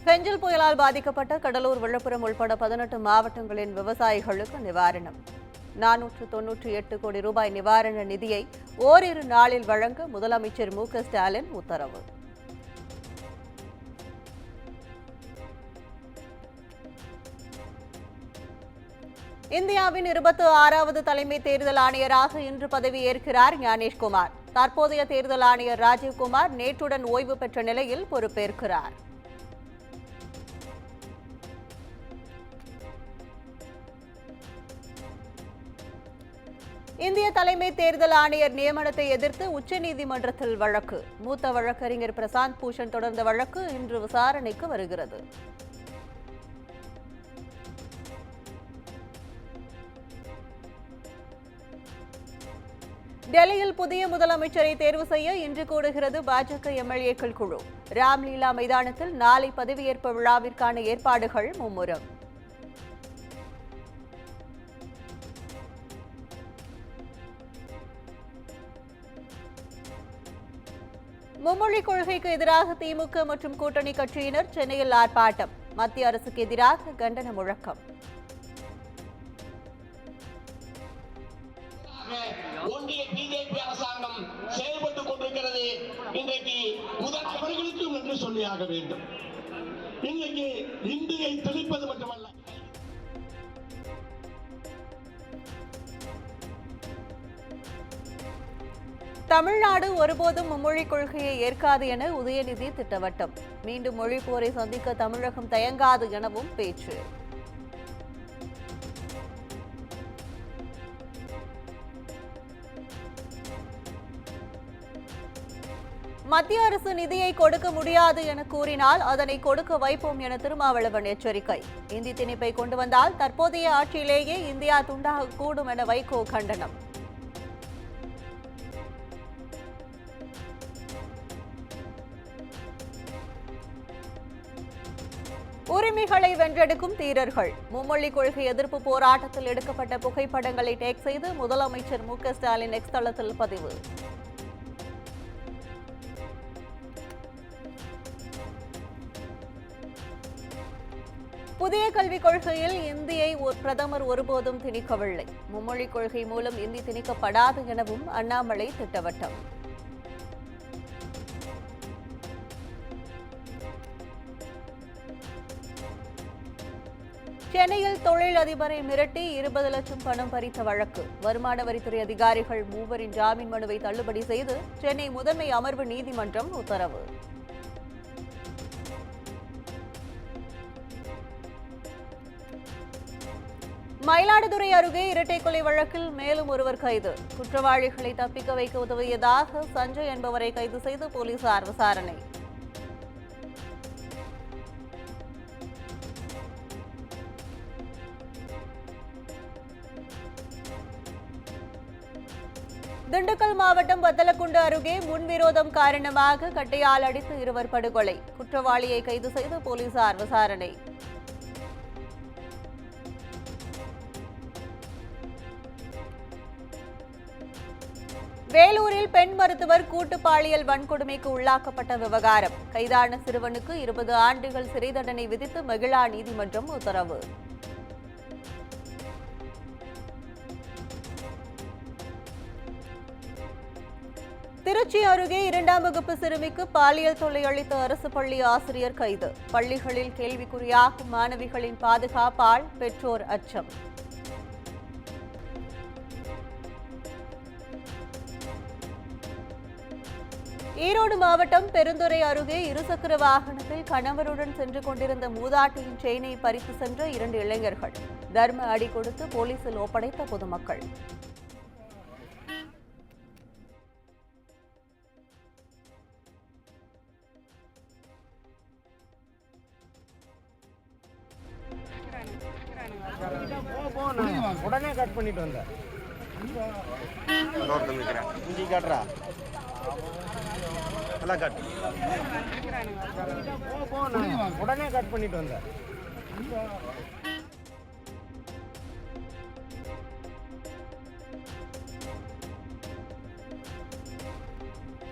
பெஞ்சல் புயலால் பாதிக்கப்பட்ட கடலூர், விழுப்புரம் உள்பட 18 மாவட்டங்களின் விவசாயிகளுக்கு நிவாரணம். 498 கோடி ரூபாய் நிவாரண நிதியை ஓரிரு நாளில் வழங்க முதலமைச்சர் மு.க.ஸ்டாலின் உத்தரவு. இந்தியாவின் 26வது தலைமை தேர்தல் ஆணையராக இன்று பதவியேற்கிறார் ஞானேஷ்குமார். தற்போதைய தேர்தல் ஆணையர் ராஜீவ்குமார் நேற்றுடன் ஓய்வு பெற்ற நிலையில் பொறுப்பேற்கிறார். இந்திய தலைமை தேர்தல் ஆணையர் நியமனத்தை எதிர்த்து உச்சநீதிமன்றத்தில் வழக்கு. மூத்த வழக்கறிஞர் பிரசாந்த் பூஷன் தொடர்ந்த வழக்கு இன்று விசாரணைக்கு வருகிறது. டெல்லியில் புதிய முதலமைச்சரை தேர்வு செய்ய இன்று கூடுகிறது பாஜக எம்எல்ஏக்கள் குழு. ராம்லீலா மைதானத்தில் நாளை பதவியேற்பு விழாவிற்கான ஏற்பாடுகள் மும்முரம். மும்மொழிக் கொள்கைக்கு எதிராக திமுக மற்றும் கூட்டணி கட்சியினர் சென்னையில் ஆர்ப்பாட்டம். மத்திய அரசுக்கு எதிராக கண்டன முழக்கம். ஒன்றிய பிஜேபி அரசாங்கம் செயல்பட்டுக் கொண்டிருக்கிறது. இன்றைக்கு அவர்களுக்கும் என்று சொல்லியாக வேண்டும். இன்றைக்கு இந்தியை தெளிப்பது மட்டுமல்ல, தமிழ்நாடு ஒருபோதும் மும்மொழிக் கொள்கையை ஏற்காது என உதயநிதி திட்டவட்டம். மீண்டும் மொழிப் போரை சந்திக்க தமிழகம் தயங்காது எனவும் பேச்சு. மத்திய அரசு நிதியை கொடுக்க முடியாது என கூறினால் அதனை கொடுக்க வைப்போம் என திருமாவளவன் எச்சரிக்கை. இந்தி திணிப்பை கொண்டு வந்தால் தற்போதைய ஆட்சியிலேயே இந்தியா துண்டாகக்கூடும் என வைகோ கண்டனம். உரிமைகளை வென்றெடுக்கும் தீரர்கள். மும்மொழிக் கொள்கை எதிர்ப்பு போராட்டத்தில் எடுக்கப்பட்ட புகைப்படங்களை டேக் செய்து முதலமைச்சர் மு.க.ஸ்டாலின் எக்ஸ் தளத்தில் பதிவு. புதிய கல்விக் கொள்கையில் இந்தியை பிரதமர் ஒருபோதும் திணிக்கவில்லை. மும்மொழிக் கொள்கை மூலம் இந்தி திணிக்கப்படாது எனவும் அண்ணாமலை திட்டவட்டம். சென்னையில் தொழில் அதிபரை மிரட்டி 20 லட்சம் பணம் பறித்த வழக்கு. வருமான வரித்துறை அதிகாரிகள் 3 ஜாமீன் மனுவை தள்ளுபடி செய்து சென்னை முதன்மை அமர்வு நீதிமன்றம் உத்தரவு. மயிலாடுதுறை அருகே இரட்டை கொலை வழக்கில் மேலும் ஒருவர் கைது. குற்றவாளிகளை தப்பிக்க வைக்க உதவியதாக சஞ்சய் என்பவரை கைது செய்து போலீசார் விசாரணை. திண்டுக்கல் மாவட்டம் வத்தலக்குண்டு அருகே முன்விரோதம் காரணமாக கட்டையால் அடித்து 2 படுகொலை. குற்றவாளியை கைது செய்து போலீசார் விசாரணை. வேலூரில் பெண் மருத்துவர் கூட்டு பாலியல் வன்கொடுமைக்கு உள்ளாக்கப்பட்ட விவகாரம். கைதான சிறுவனுக்கு 20 ஆண்டுகள் சிறை தண்டனை விதித்து மகிழா நீதிமன்றம் உத்தரவு. திருச்சி அருகே 2ஆம் வகுப்பு சிறுமிக்கு பாலியல் தொல்லை அளித்த அரசு பள்ளி ஆசிரியர் கைது. பள்ளிகளில் கேள்விக்குறியாகும் மாணவிகளின் பாதுகாப்பால் பெற்றோர் அச்சம். ஈரோடு மாவட்டம் பெருந்துறை அருகே இருசக்கர வாகனத்தில் கணவருடன் சென்று கொண்டிருந்த மூதாட்டியின் செயினை பறித்து சென்ற 2 இளைஞர்கள். தர்ம அடி கொடுத்து போலீசில் ஒப்படைத்த பொதுமக்கள். உடனே கட் பண்ணிட்டு வந்தேன். இஞ்சி காட்டுறா உடனே கட் பண்ணிட்டு வந்தேன்.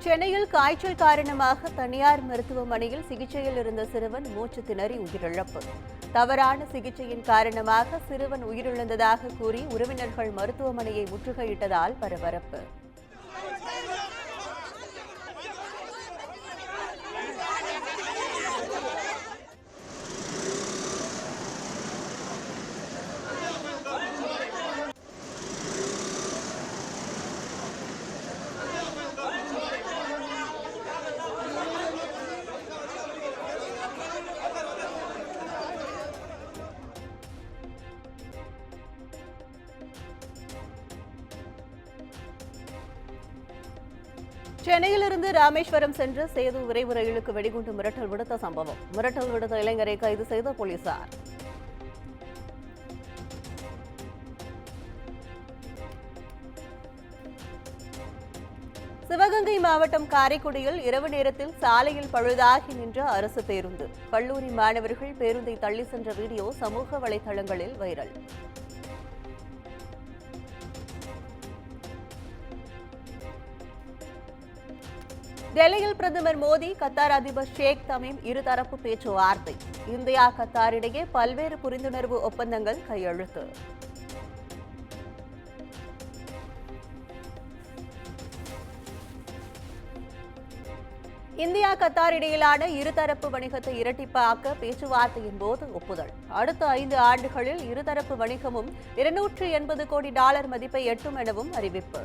சென்னையில் காய்ச்சல் காரணமாக தனியார் மருத்துவமனையில் சிகிச்சையில் இருந்த சிறுவன் மூச்சு திணறி உயிரிழப்பு. தவறான சிகிச்சையின் காரணமாக சிறுவன் உயிரிழந்ததாக கூறி உறவினர்கள் மருத்துவமனையை முற்றுகையிட்டதால் பரபரப்பு. சென்னையிலிருந்து ராமேஸ்வரம் சென்ற சேது விரைவு ரயிலுக்கு வெடிகுண்டு மிரட்டல் விடுத்த சம்பவம். மிரட்டல் விடுத்த இளைஞரை கைது செய்த போலீசார். சிவகங்கை மாவட்டம் காரைக்குடியில் இரவு நேரத்தில் சாலையில் பழுதாகி நின்ற அரசு பேருந்து. கல்லூரி மாணவர்கள் பேருந்தை தள்ளி சென்ற வீடியோ சமூக வலைதளங்களில் வைரல். டெல்லியில் பிரதமர் மோடி, கத்தார் அதிபர் ஷேக் தமீம் இருதரப்பு பேச்சுவார்த்தை. இந்தியா கத்தார் இடையே பல்வேறு புரிந்துணர்வு ஒப்பந்தங்கள் கையெழுத்து. இந்தியா கத்தார் இடையிலான இருதரப்பு வணிகத்தை இரட்டிப்பாக்க பேச்சுவார்த்தையின் போது ஒப்புதல். அடுத்த 5 ஆண்டுகளில் இருதரப்பு வணிகமும் $280 கோடி மதிப்பை எட்டும் எனவும் அறிவிப்பு.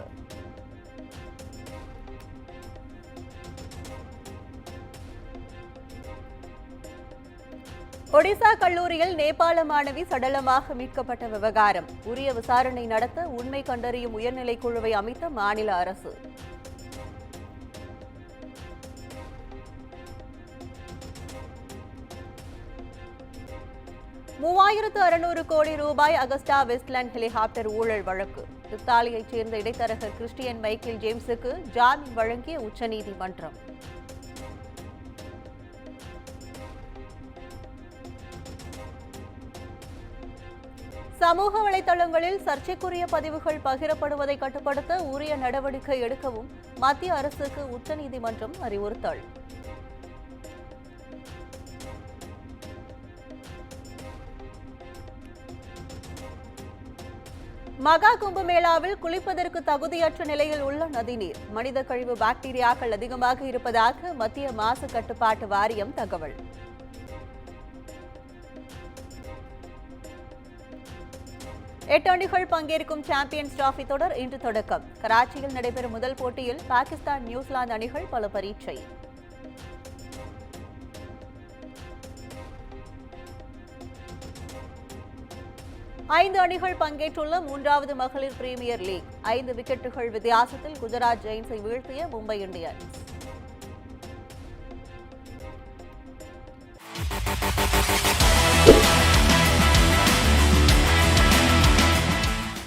ஒடிசா கல்லூரியில் நேபாள மாணவி சடலமாக மீட்கப்பட்ட விவகாரம். உரிய விசாரணை நடத்த உண்மை கண்டறியும் உயர்நிலைக் குழுவை அமைத்த மாநில அரசு. $3600 கோடி அகஸ்டா வெஸ்ட்லேண்ட் ஹெலிகாப்டர் ஊழல் வழக்கு. இத்தாலியைச் சேர்ந்த இடைத்தரகர் கிறிஸ்டியன் மைக்கேல் ஜேம்ஸுக்கு ஜாமீன் வழங்கிய உச்சநீதிமன்றம். சமூக வலைதளங்களில் சர்ச்சைக்குரிய பதிவுகள் பகிரப்படுவதை கட்டுப்படுத்த உரிய நடவடிக்கை எடுக்கவும் மத்திய அரசுக்கு உச்சநீதிமன்றம் அறிவுறுத்தல். மகா கும்பமேளாவில் குளிப்பதற்கு தகுதியற்ற நிலையில் உள்ள நதிநீர். மனித கழிவு பாக்டீரியாக்கள் அதிகமாக இருப்பதாக மத்திய மாசு கட்டுப்பாட்டு வாரியம் தகவல். 8 அணிகள் பங்கேற்கும் சாம்பியன்ஸ் டிராபி தொடர் இன்று தொடக்கம். கராச்சியில் நடைபெறும் முதல் போட்டியில் பாகிஸ்தான், நியூசிலாந்து அணிகள் பல பரீட்சை. ஐந்து அணிகள் பங்கேற்றுள்ள 3வது மகளிர் பிரீமியர் லீக். 5 விக்கெட்டுகள் வித்தியாசத்தில் குஜராத் ஜெயின்ஸை வீழ்த்திய மும்பை இந்தியன்ஸ்.